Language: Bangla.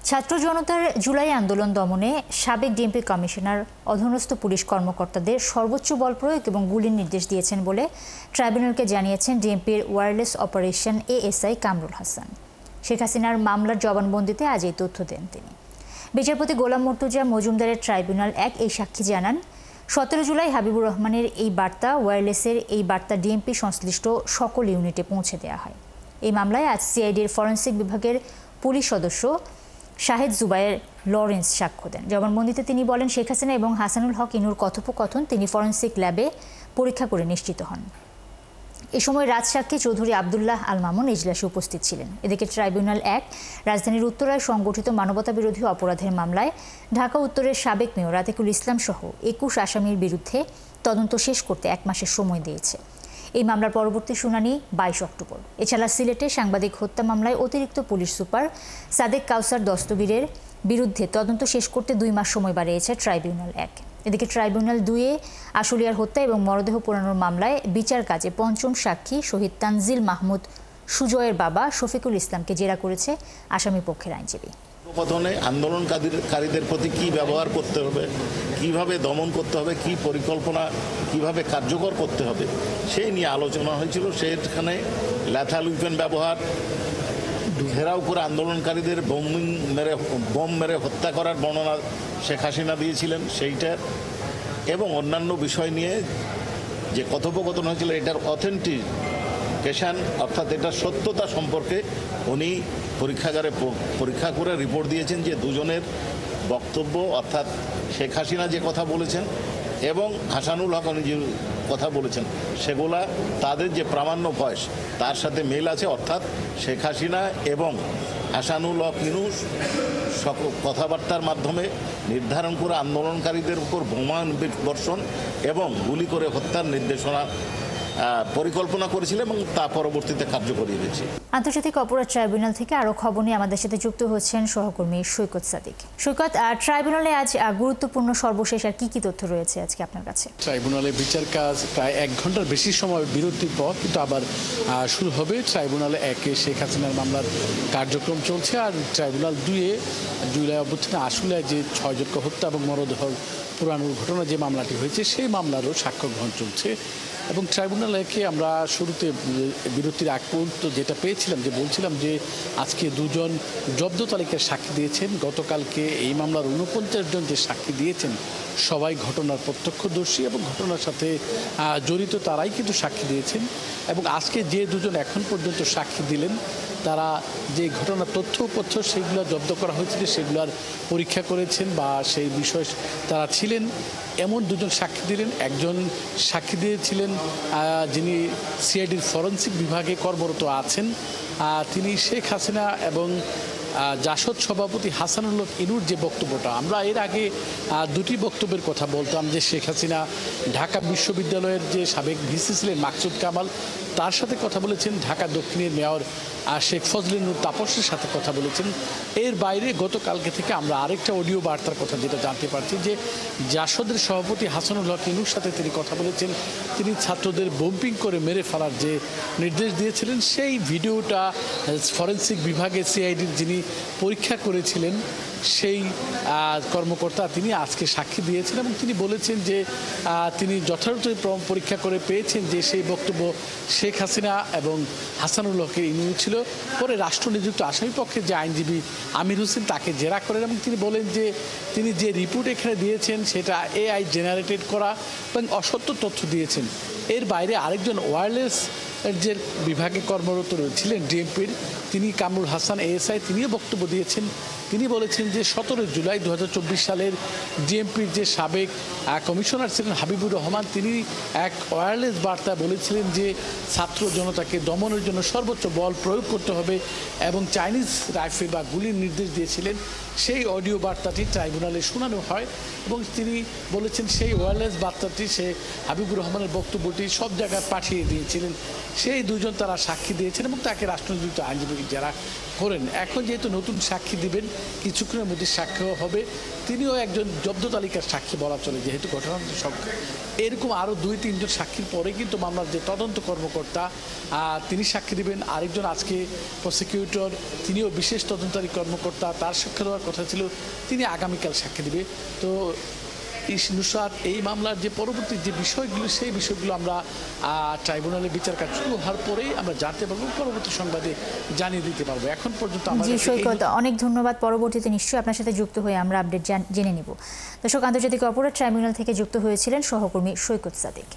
ছাত্র জনতার জুলাই আন্দোলন দমনে সাবেক ডিএমপি কমিশনার অধীনস্থ পুলিশ কর্মকর্তাদের সর্বোচ্চ বল প্রয়োগ এবং গুলির নির্দেশ দিয়েছেন বলে ট্রাইব্যুনালকে জানিয়েছেন ডিএমপির wireless operation ASI Kamrul Hasan. Sheikh হাসিনার মামলার জবানবন্দিতে আজ এই তথ্য দেন তিনি। বিচারপতি গোলাম মর্তুজা মজুমদারের ট্রাইব্যুনাল ১ এই সাক্ষী জানান, ১৭ জুলাই হাবিবুর রহমানের এই বার্তা ওয়্যারলেসের এই বার্তা ডিএমপি সংশ্লিষ্ট সকল ইউনিটে পৌঁছে দেওয়া হয়। এই মামলায় আজ সিআইডির ফরেনসিক বিভাগের পুলিশ সদস্য শাহেদ জুবায়ের লরেন্স সাক্ষ্য দেন। জবানবন্দিতে তিনি বলেন, শেখ হাসিনা এবং হাসানুল হক ইনুর কথোপকথন তিনি ফরেনসিক ল্যাবে পরীক্ষা করে নিশ্চিত হন। এ সময় রাজসাক্ষী চৌধুরী আবদুল্লাহ আল মামুন এজলাসে উপস্থিত ছিলেন। এদিকে ট্রাইব্যুনাল ১ রাজধানীর উত্তরায় সংগঠিত মানবতাবিরোধী অপরাধের মামলায় ঢাকা উত্তরের সাবেক মেয়র আতিকুল ইসলাম সহ ২১ আসামির বিরুদ্ধে তদন্ত শেষ করতে ১ মাসের সময় দিয়েছে। এই মামলার পরবর্তী শুনানি ২২ অক্টোবর। এছাড়া সিলেটে সাংবাদিক হত্যা মামলায় অতিরিক্ত পুলিশ সুপার সাদেক কাউসার দস্তগীরের বিরুদ্ধে তদন্ত শেষ করতে ২ মাস সময় বাড়িয়েছে ট্রাইব্যুনাল ১। এদিকে ট্রাইব্যুনাল ২-এ আশুলিয়ার হত্যা এবং মরদেহ পোড়ানোর মামলায় বিচার কাজে পঞ্চম সাক্ষী শহীদ তানজিল মাহমুদ সুজয়ের বাবা শফিকুল ইসলামকে জেরা করেছে আসামি পক্ষের আইনজীবী। প্রথমে আন্দোলনকারীদের প্রতি কি ব্যবহার করতে হবে, কিভাবে দমন করতে হবে, কি পরিকল্পনা কিভাবে কার্যকর করতে হবে সেই নিয়ে আলোচনা হয়েছিল। সেখানে ল্যাথাল উইপেন ব্যবহার, ঘেরাও করে আন্দোলনকারীদের বোম মেরে হত্যা করার বর্ণনা শেখ হাসিনা দিয়েছিলেন সেইটা, এবং অন্যান্য বিষয় নিয়ে যে কথোপকথন হয়েছিল এটার অথেন্টিকেশন অর্থাৎ এটার সত্যতা সম্পর্কে উনি পরীক্ষাগারে পরীক্ষা করে রিপোর্ট দিয়েছেন যে দুজনের বক্তব্য অর্থাৎ শেখ হাসিনা যে কথা বলেছেন এবং হাসানুল হক উনি যে কথা বলেছেন সেগুলা তাদের যে প্রামাণ্য বয়স তার সাথে মেল আছে। অর্থাৎ শেখ হাসিনা এবং হাসানুল হক ইনুস কথাবার্তার মাধ্যমে নির্ধারণ করে আন্দোলনকারীদের উপর বোমা বর্ষণ এবং গুলি করে হত্যার নির্দেশনা পরিকল্পনা করেছিল এবং তা পরবর্তীতে কার্যকরী হয়েছে। আন্তর্জাতিক অপরাধ ট্রাইব্যুনাল থেকে আরো খবর নিয়ে আমাদের সাথে যুক্ত হচ্ছেন সহকর্মী সৈকত সাদিক। সৈকত, ট্রাইব্যুনালে আজ গুরুত্বপূর্ণ সর্বশেষ আর কি তথ্য রয়েছে আজকে আপনার কাছে? ট্রাইব্যুনালে বিচার কাজ প্রায় ১ ঘন্টার বেশি সময় বিরতির পর কিন্তু আবার শুরু হবে। ট্রাইব্যুনালে ১-এ শেখ হাসিনার মামলার কার্যক্রম চলছে, আর ট্রাইব্যুনাল ২-এ জুলাই অভ্যুত্থানে আশুলিয়ায় যে ৬ জনকে হত্যা এবং মরদেহ পোড়ানোর ঘটনা যে মামলাটি হয়েছে সেই মামলারও সাক্ষ্য গ্রহণ চলছে। এবং ট্রাইব্যুনালকে আমরা শুরুতে বিরতির আগ পর্যন্ত যেটা পেয়েছিলাম যে বলছিলাম যে আজকে ২ জন জব্দ তালিকার সাক্ষী দিয়েছেন। গতকালকে এই মামলার ৪৯ জন যে সাক্ষী দিয়েছেন সবাই ঘটনার প্রত্যক্ষদর্শী এবং ঘটনার সাথে জড়িত তারাই কিন্তু সাক্ষী দিয়েছেন। এবং আজকে যে ২ জন এখন পর্যন্ত সাক্ষী দিলেন তারা যে ঘটনার তথ্যপত্র সেগুলো জব্দ করা হয়েছিল সেগুলোর পরীক্ষা করেছেন বা সেই বিষয় তারা ছিলেন এমন ২ জন সাক্ষী দিলেন। একজন সাক্ষী দিয়েছিলেন যিনি সিআইডির ফরেনসিক বিভাগে কর্মরত আছেন, তিনি শেখ হাসিনা এবং জাসদ সভাপতি হাসানুল হক ইনুর যে বক্তব্যটা, আমরা এর আগে ২টি বক্তব্যের কথা বলতাম যে শেখ হাসিনা ঢাকা বিশ্ববিদ্যালয়ের যে সাবেক ভিসি ছিলেন মাকসুদ কামাল তার সাথে কথা বলেছেন, ঢাকা দক্ষিণের মেয়র শেখ ফজলে নূর তাপসের সাথে কথা বলেছেন। এর বাইরে গতকালকে থেকে আমরা আরেকটা অডিও বার্তার কথা যেটা জানতে পারছি যে জাসদের সভাপতি হাসানুল হক ইনুর সাথে তিনি কথা বলেছেন। তিনি ছাত্রদের বোম্পিং করে মেরে ফেলার যে নির্দেশ দিয়েছিলেন সেই ভিডিওটা ফরেনসিক বিভাগে সিআইডির যিনি পরীক্ষা করেছিলেন সেই কর্মকর্তা তিনি আজকে সাক্ষী দিয়েছেন এবং তিনি বলেছেন যে তিনি যথাযথ পরীক্ষা করে পেয়েছেন যে সেই বক্তব্য শেখ হাসিনা এবং হাসানুল হকের ইনু ছিল। পরে রাষ্ট্র নিযুক্ত আসামি পক্ষের যে আইনজীবী আমির হোসেন তাকে জেরা করেন এবং তিনি বলেন যে তিনি যে রিপোর্ট এখানে দিয়েছেন সেটা এআই জেনারেটেড করা এবং অসত্য তথ্য দিয়েছেন। এর বাইরে আরেকজন ওয়্যারলেস যে বিভাগে কর্মরত ছিলেন ডিএমপির তিনি কামরুল হাসান এএসআই তিনিও বক্তব্য দিয়েছেন। তিনি বলেছেন যে ১৭ জুলাই ২০২৪ সালের ডিএমপির যে সাবেক কমিশনার ছিলেন হাবিবুর রহমান তিনি এক ওয়্যারলেস বার্তা বলেছিলেন যে ছাত্র জনতাকে দমনের জন্য সর্বোচ্চ বল প্রয়োগ করতে হবে এবং চাইনিজ রাইফেল বা গুলির নির্দেশ দিয়েছিলেন। সেই অডিও বার্তাটি ট্রাইব্যুনালে শোনানো হয় এবং তিনি বলেছেন সেই ওয়্যারলেস বার্তাটি সে হাবিবুর রহমানের বক্তব্যটি মোটামুটি সব জায়গায় পাঠিয়ে দিয়েছিলেন। সেই দুজন তারা সাক্ষী দিয়েছেন এবং তাকে রাষ্ট্রনিযুক্ত আইনজীবী যারা করেন, এখন যেহেতু নতুন সাক্ষী দিবেন, কিছুক্ষণের মধ্যে সাক্ষ্য হবে, তিনিও একজন জব্দ তালিকার সাক্ষী বলা চলে, যেহেতু ঘটনার সংখ্যা এরকম আরও 2-3 জন সাক্ষীর পরে কিন্তু মামলার যে তদন্ত কর্মকর্তা তিনি সাক্ষী দিবেন। আরেকজন আজকে প্রসিকিউটর, তিনিও বিশেষ তদন্তকারী কর্মকর্তা, তার সাক্ষ্য দেওয়ার কথা ছিল, তিনি আগামীকাল সাক্ষী দিবে। তো নুসরাত এই মামলার যে পরবর্তী যে বিষয়গুলো, সেই বিষয়গুলো আমরা ট্রাইব্যুনালে বিচার কাজ শুরু হওয়ার পরেই আমরা জানতে পারবো, পরবর্তী সংবাদে জানিয়ে দিতে পারবো। এখন পর্যন্ত জি সৈকত, অনেক ধন্যবাদ। পরবর্তীতে নিশ্চয়ই আপনার সাথে যুক্ত হয়ে আমরা আপডেট জেনে নিব। দর্শক, আন্তর্জাতিক অপরাধ ট্রাইব্যুনাল থেকে যুক্ত হয়েছিলেন সহকর্মী সৈকত সাদিক।